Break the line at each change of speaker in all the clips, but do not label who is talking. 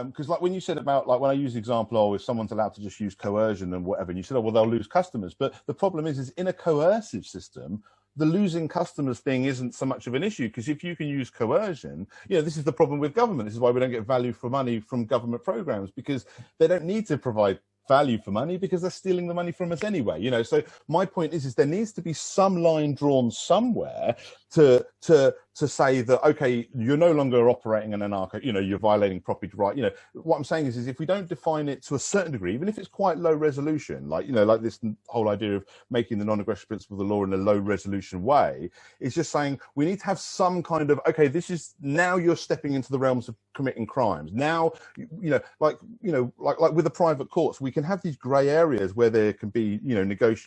Because like when you said about, like when I use the example, oh, if someone's allowed to just use coercion and whatever, and you said, oh, well, they'll lose customers. But the problem is in a coercive system, the losing customers thing isn't so much of an issue, because if you can use coercion, this is the problem with government. This is why we don't get value for money from government programs, because they don't need to provide value for money because they're stealing the money from us anyway. So my point is there needs to be some line drawn somewhere to say that, okay, you're no longer operating an anarcho, you're violating property right. What I'm saying is if we don't define it to a certain degree, even if it's quite low resolution, like this whole idea of making the non-aggression principle of the law in a low resolution way, it's just saying we need to have some kind of, okay, this is now you're stepping into the realms of committing crimes. Now, like with the private courts, we can have these grey areas where there can be,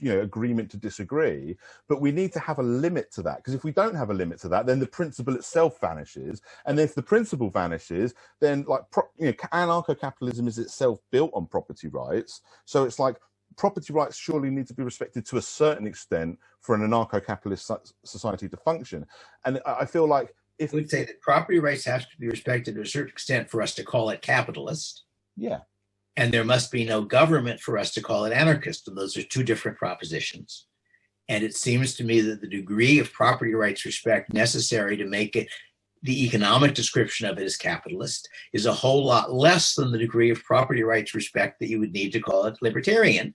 agreement to disagree, but we need to have a limit to that, because if we don't have a limit to that, then the principle itself vanishes, and if the principle vanishes, then anarcho-capitalism is itself built on property rights, so it's like property rights surely need to be respected to a certain extent for an anarcho-capitalist society to function. And I feel like if
we would say that property rights have to be respected to a certain extent for us to call it capitalist, and there must be no government for us to call it anarchist, and those are two different propositions. And it seems to me that the degree of property rights respect necessary to make it, the economic description of it as capitalist, is a whole lot less than the degree of property rights respect that you would need to call it libertarian.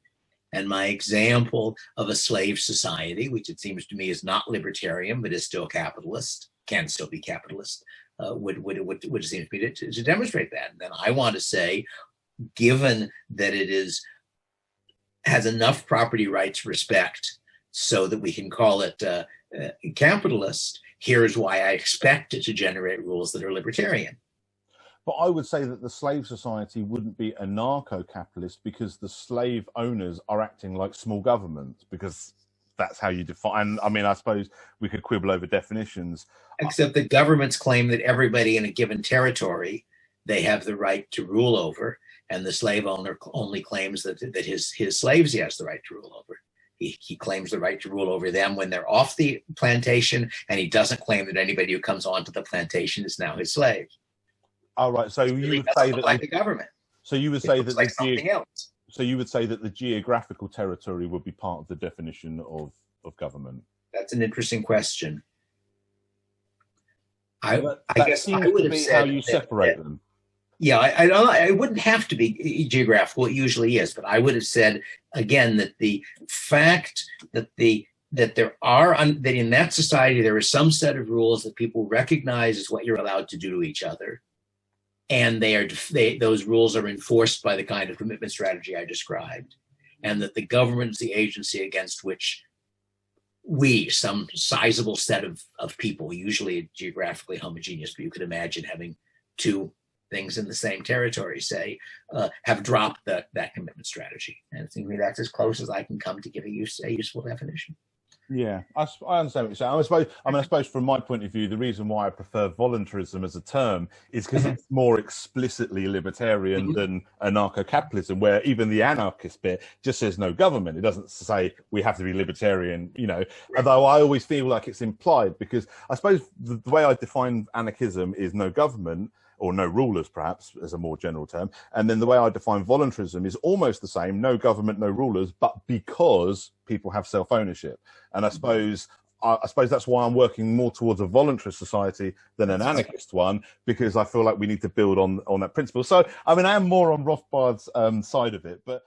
And my example of a slave society, which it seems to me is not libertarian, but is still capitalist, can still be capitalist, would seem to me to demonstrate that. And then I want to say, given that it has enough property rights respect so that we can call it capitalist, here's why I expect it to generate rules that are libertarian.
But I would say that the slave society wouldn't be anarcho-capitalist because the slave owners are acting like small government, because that's how you define. I mean, I suppose we could quibble over definitions.
Except that governments claim that everybody in a given territory they have the right to rule over, and the slave owner only claims that his slaves he has the right to rule over. He claims the right to rule over them when they're off the plantation, and he doesn't claim that anybody who comes onto the plantation is now his slave.
All right, so
really
you would say that
like the government.
So you would say that
like something else.
So you would say that the geographical territory would be part of the definition of government.
That's an interesting question. I guess
seems
I would
to
have
be
said
how you separate them.
Yeah, I wouldn't have to be geographical. It usually is, but I would have said again that the fact that that in that society there is some set of rules that people recognize as what you're allowed to do to each other, and those rules are enforced by the kind of commitment strategy I described, and that the government is the agency against which some sizable set of people, usually geographically homogeneous, but you could imagine having two things in the same territory, say, have dropped that commitment strategy. And it seems to me that's as close as I can come to give a useful definition.
Yeah, I understand what you're saying. I suppose from my point of view, the reason why I prefer voluntarism as a term is because it's more explicitly libertarian than anarcho-capitalism, where even the anarchist bit just says no government. It doesn't say we have to be libertarian, although I always feel like it's implied, because I suppose the way I define anarchism is no government, or no rulers, perhaps, as a more general term. And then the way I define voluntarism is almost the same, no government, no rulers, but because people have self-ownership. And I suppose that's why I'm working more towards a voluntarist society than an anarchist one, because I feel like we need to build on that principle. So, I mean, I am more on Rothbard's side of it, but